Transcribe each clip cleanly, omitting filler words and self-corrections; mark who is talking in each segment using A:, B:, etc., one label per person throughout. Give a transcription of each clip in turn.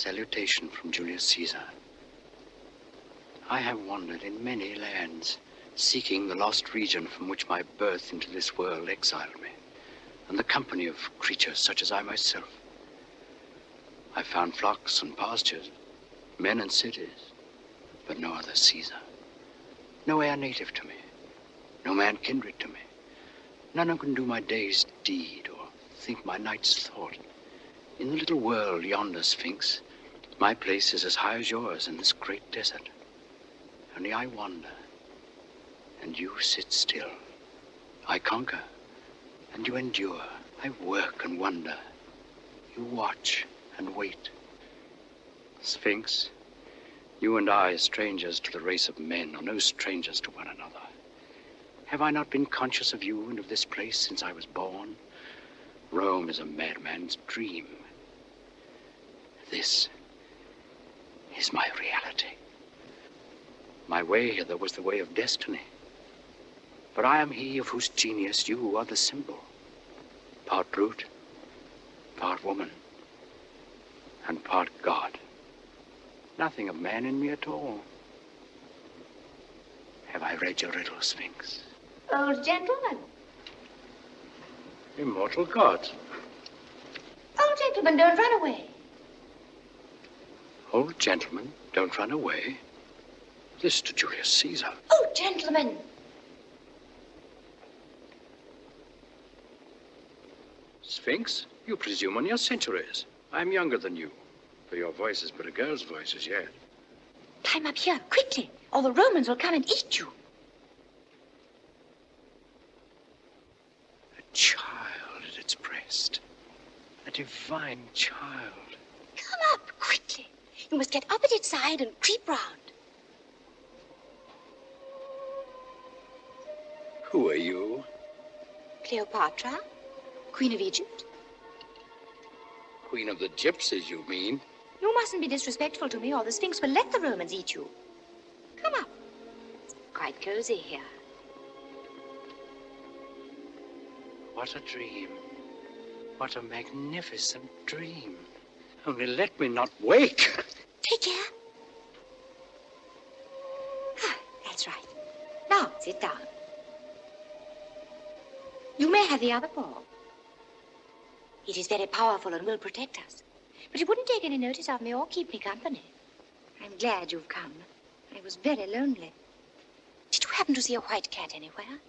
A: Salutation from Julius Caesar. I have wandered in many lands, seeking the lost region from which my birth into this world exiled me, and the company of creatures such as I myself. I found flocks and pastures, men and cities, but no other Caesar. No heir native to me, no man kindred to me, none who can do my day's deed or think my night's thought. In the little world yonder, Sphinx, my place is as high as yours in this great desert. Only I wander, and you sit still. I conquer, and you endure. I work and wonder. You watch and wait. Sphinx, you and I, strangers to the race of men, are no strangers to one another. Have I not been conscious of you and of this place since I was born? Rome is a madman's dream. This is my reality. My way hither was the way of destiny. But I am he of whose genius you are the symbol. Part brute, part woman, and part God. Nothing of man in me at all. Have I read your riddle, Sphinx?
B: Old gentleman.
A: Immortal gods.
B: Old gentleman, don't run away.
A: Old gentlemen, don't run away. This to Julius Caesar.
B: Old gentleman.
A: Sphinx, you presume on your centuries. I'm younger than you, for your voice is but a girl's voice as yet.
B: Climb up here, quickly, or the Romans will come and eat you.
A: A child at its breast. A divine child.
B: Come up, quickly. You must get up at its side and creep round.
A: Who are you?
B: Cleopatra, Queen of Egypt.
A: Queen of the Gypsies, you mean?
B: You mustn't be disrespectful to me or the Sphinx will let the Romans eat you. Come up. It's quite cozy here.
A: What a dream. What a magnificent dream. Only let me not wake.
B: Take care. Ah, that's right. Now, sit down. You may have the other paw. It is very powerful and will protect us. But it wouldn't take any notice of me or keep me company. I'm glad you've come. I was very lonely. Did you happen to see a white cat anywhere?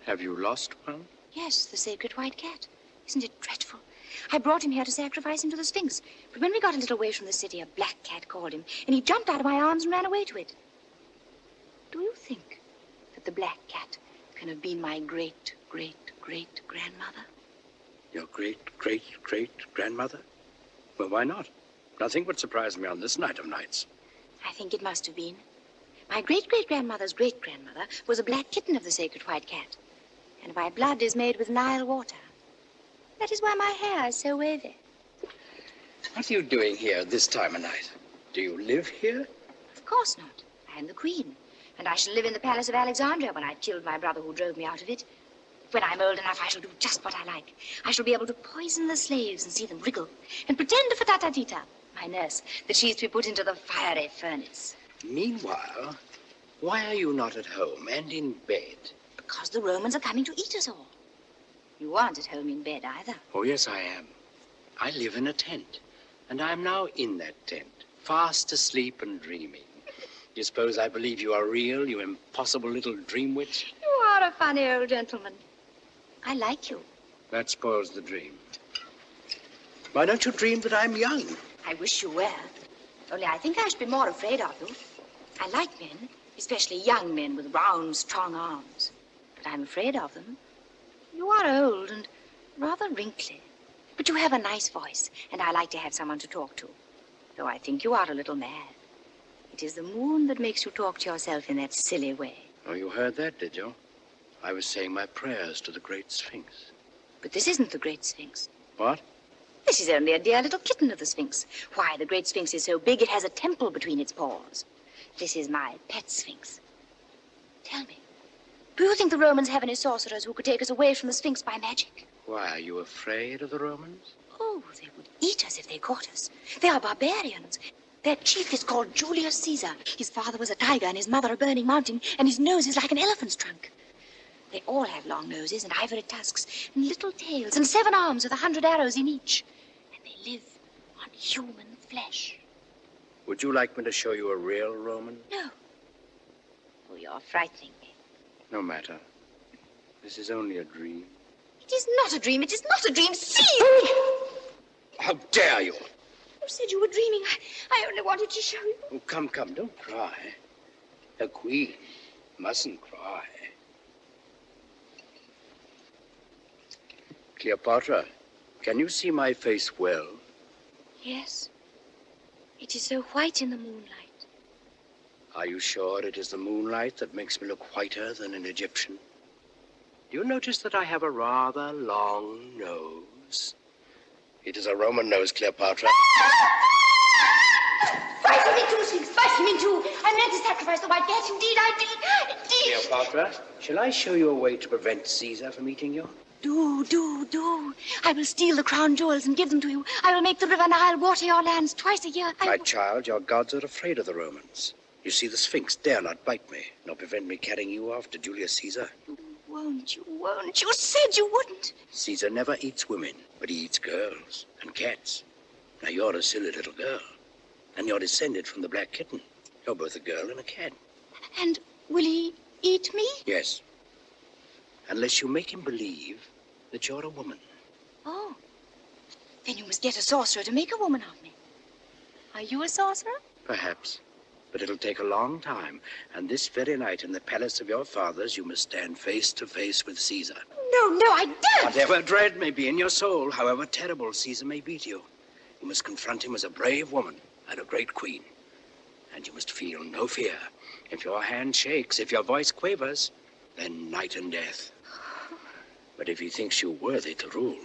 A: Have you lost one?
B: Yes, the sacred white cat. Isn't it dreadful? I brought him here to sacrifice him to the Sphinx. But when we got a little way from the city, a black cat called him, and he jumped out of my arms and ran away to it. Do you think that the black cat can have been my great-great-great-grandmother?
A: Your great-great-great-grandmother? Well, why not? Nothing would surprise me on this night of nights.
B: I think it must have been. My great-great-grandmother's great-grandmother was a black kitten of the sacred white cat. And my blood is made with Nile water. That is why my hair is so wavy.
A: What are you doing here this time of night? Do you live here?
B: Of course not. I am the queen. And I shall live in the palace of Alexandria when I've killed my brother who drove me out of it. When I'm old enough, I shall do just what I like. I shall be able to poison the slaves and see them wriggle. And pretend to Fatatita, my nurse, that she's to be put into the fiery furnace.
A: Meanwhile, why are you not at home and in bed?
B: Because the Romans are coming to eat us all. You aren't at home in bed either.
A: Oh, yes, I am. I live in a tent, and I'm now in that tent, fast asleep and dreaming. You suppose I believe you are real, you impossible little dream witch?
B: You are a funny old gentleman. I like you.
A: That spoils the dream. Why don't you dream that I'm young?
B: I wish you were. Only I think I should be more afraid of you. I like men, especially young men with round, strong arms. But I'm afraid of them. You are old and rather wrinkly. But you have a nice voice, and I like to have someone to talk to. Though I think you are a little mad. It is the moon that makes you talk to yourself in that silly way.
A: Oh, you heard that, did you? I was saying my prayers to the great Sphinx.
B: But this isn't the great Sphinx.
A: What?
B: This is only a dear little kitten of the Sphinx. Why, the great Sphinx is so big it has a temple between its paws. This is my pet Sphinx. Tell me, do you think the Romans have any sorcerers who could take us away from the Sphinx by magic?
A: Why, are you afraid of the Romans?
B: Oh, they would eat us if they caught us. They are barbarians. Their chief is called Julius Caesar. His father was a tiger and his mother a burning mountain, and his nose is like an elephant's trunk. They all have long noses and ivory tusks and little tails and 7 arms with 100 arrows in each. And they live on human flesh.
A: Would you like me to show you a real Roman?
B: No. Oh, you're frightening me.
A: No matter. This is only a dream.
B: It is not a dream. It is not a dream. See!
A: How dare you!
B: You said you were dreaming. I only wanted to show you.
A: Oh, come, don't cry. A queen mustn't cry. Cleopatra, can you see my face well?
B: Yes. It is so white in the moonlight.
A: Are you sure it is the moonlight that makes me look whiter than an Egyptian? Do you notice that I have a rather long nose? It is a Roman nose, Cleopatra.
B: Bite him in two, Sphinx. Bite him in two. I meant to sacrifice the white cat. Indeed, I did. Indeed.
A: Cleopatra, shall I show you a way to prevent Caesar from eating you?
B: Do. I will steal the crown jewels and give them to you. I will make the river Nile water your lands twice a year.
A: My child, your gods are afraid of the Romans. You see, the Sphinx dare not bite me, nor prevent me carrying you off to Julius Caesar.
B: Won't you? You said you wouldn't.
A: Caesar never eats women, but he eats girls and cats. Now, you're a silly little girl, and you're descended from the black kitten. You're both a girl and a cat.
B: And will he eat me?
A: Yes. Unless you make him believe that you're a woman.
B: Oh. Then you must get a sorcerer to make a woman of me. Are you a sorcerer?
A: Perhaps. But it'll take a long time, and this very night in the palace of your fathers, you must stand face to face with Caesar.
B: No, I don't!
A: Whatever dread may be in your soul, however terrible Caesar may be to you, you must confront him as a brave woman and a great queen. And you must feel no fear. If your hand shakes, if your voice quavers, then night and death. But if he thinks you worthy to rule,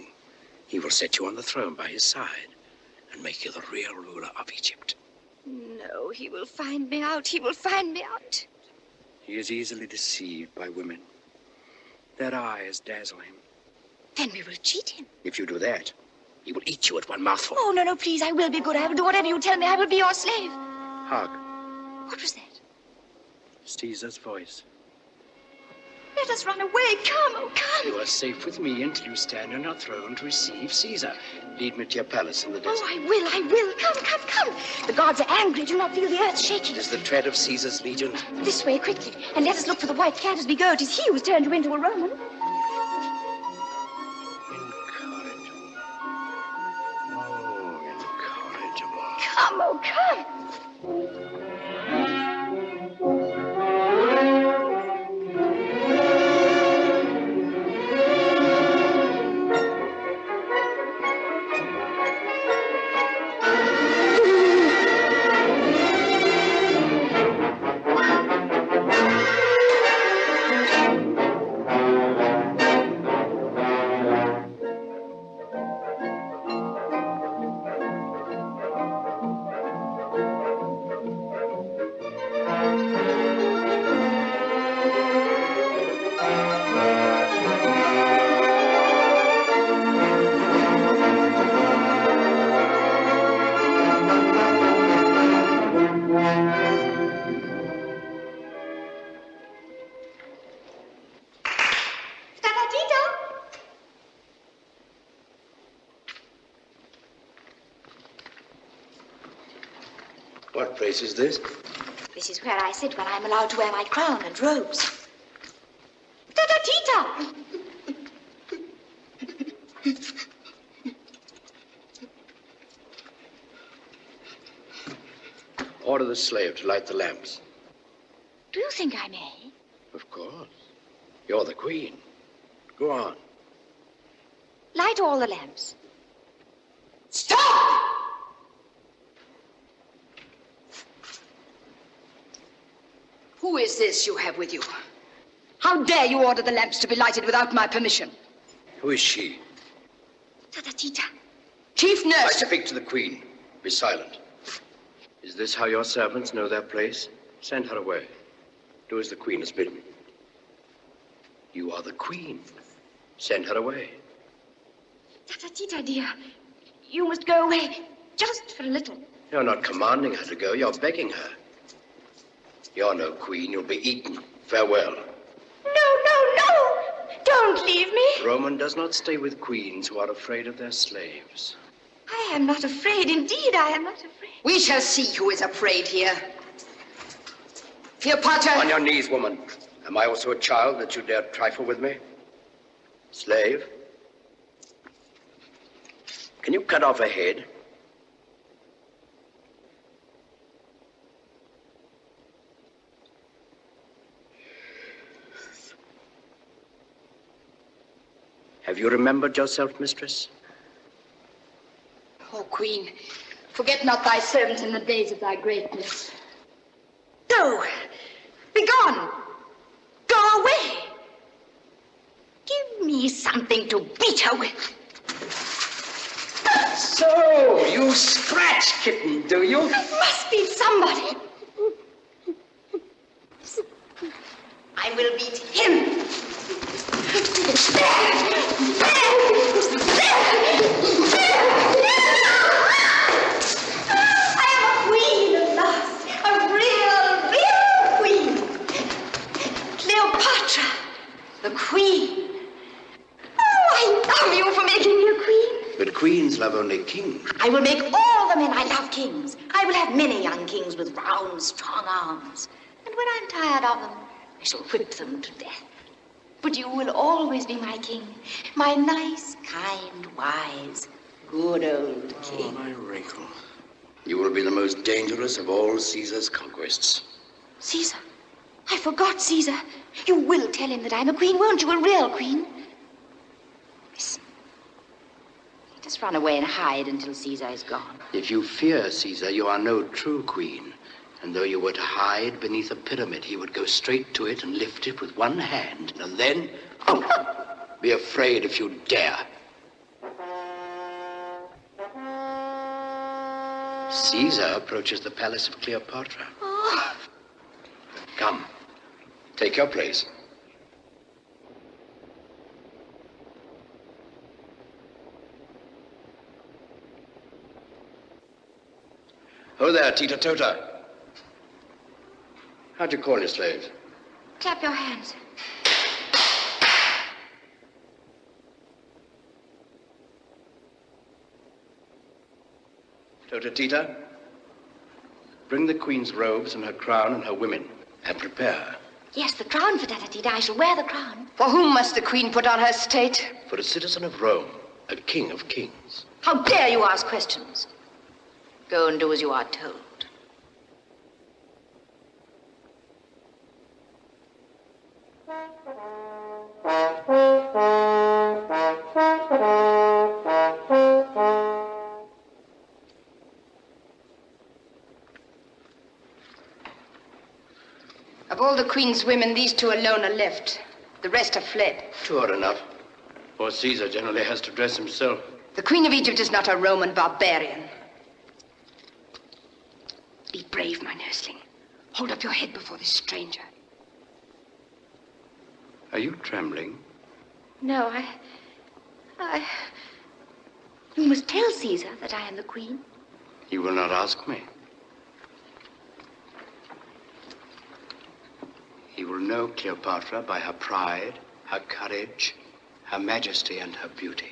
A: he will set you on the throne by his side and make you the real ruler of Egypt.
B: No, he will find me out. He will find me out.
A: He is easily deceived by women. Their eyes dazzle him.
B: Then we will cheat him.
A: If you do that, he will eat you at one mouthful.
B: Oh, no, please. I will be good. I will do whatever you tell me. I will be your slave.
A: Hark.
B: What was that?
A: Caesar's voice.
B: Let us run away. Come, oh, come.
A: You are safe with me until you stand on your throne to receive Caesar. Lead me to your palace in the desert.
B: Oh, I will. Come. The gods are angry. Do not feel the earth shaking.
A: It is the tread of Caesar's legion.
B: This way, quickly. And let us look for the white cat as we go. It is he who has turned you into a Roman.
A: Incorrigible. Oh, incorrigible.
B: Come, oh, come.
A: What place is this?
B: This is where I sit when I'm allowed to wear my crown and robes. Tita!
A: Order the slave to light the lamps.
B: Do you think I may?
A: Of course. You're the queen. Go on.
B: Light all the lamps.
C: Stop! Who is this you have with you? How dare you order the lamps to be lighted without my permission?
A: Who is she?
B: Tita.
C: Chief
A: I
C: nurse.
A: speak to the queen. Be silent. Is this how your servants know their place? Send her away. Do as the queen has bidden. You are the queen. Send her away.
B: Tita, dear. You must go away, just for a little.
A: You're not commanding her to go, you're begging her. You're no queen, you'll be eaten. Farewell.
B: No! Don't leave me.
A: Roman does not stay with queens who are afraid of their slaves.
B: I am not afraid. Indeed, I am not afraid.
C: We shall see who is afraid here. Cleopatra!
A: On your knees, woman. Am I also a child that you dare trifle with me? Slave? Can you cut off a head? Have you remembered yourself, mistress?
C: Oh, Queen, forget not thy servant in the days of thy greatness.
B: Go! Begone! Go away! Give me something to beat her with.
A: So, you scratch kitten, do you?
B: It must be somebody. I will beat him. I am a queen at last. A real queen. Cleopatra, the queen. Oh, I love you for making me a queen.
A: But queens love only kings.
B: I will make all the men I love kings. I will have many young kings with round, strong arms. And when I'm tired of them, I shall whip them to death. But you will always be my king. My nice, kind, wise, good old king.
A: Oh, my wrinkle. You will be the most dangerous of all Caesar's conquests.
B: Caesar? I forgot Caesar. You will tell him that I'm a queen, won't you? A real queen. Listen. Let us run away and hide until Caesar is gone.
A: If you fear Caesar, you are no true queen. And though you were to hide beneath a pyramid, he would go straight to it and lift it with one hand. And then, be afraid if you dare. Caesar approaches the palace of Cleopatra.
B: Oh.
A: Come, take your place. Oh there, Tita Tota. How'd you call your slaves?
B: Clap your hands.
A: Tota Tita, bring the queen's robes and her crown and her women, and prepare her.
B: Yes, the crown, Fidelity. I shall wear the crown.
C: For whom must the queen put on her state?
A: For a citizen of Rome, a king of kings.
B: How dare you ask questions? Go and do as you are told.
C: Of all the queen's women, these two alone are left. The rest have fled.
A: Two are enough. For Caesar generally has to dress himself.
C: The queen of Egypt is not a Roman barbarian. Be brave, my nursling. Hold up your head before this stranger.
A: Are you trembling?
B: No, You must tell Caesar that I am the queen.
A: He will not ask me. He will know Cleopatra by her pride, her courage, her majesty, and her beauty.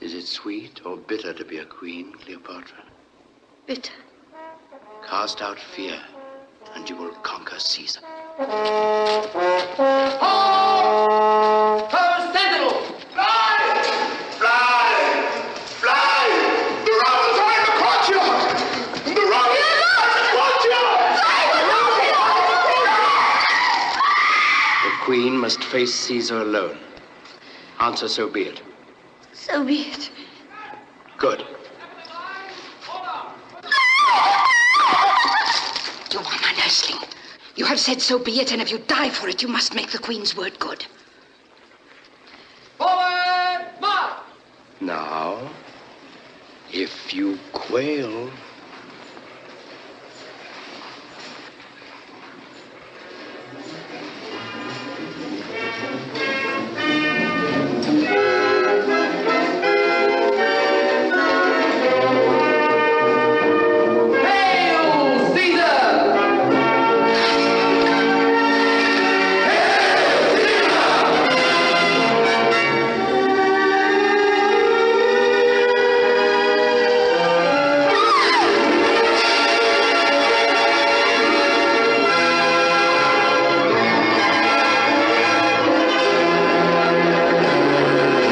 A: Is it sweet or bitter to be a queen, Cleopatra?
B: Bitter.
A: Cast out fear, and you will conquer Caesar.
D: Ho! Ho, sentinel! Fly! Fly! Fly! The robbers are in the courtyard! The robbers are in the courtyard!
A: The queen must face Caesar alone. Answer, so be it.
B: So be it.
A: Good.
C: You are my nursling. You have said so be it, and if you die for it, you must make the queen's word good.
D: Forward, march!
A: Now, if you quail,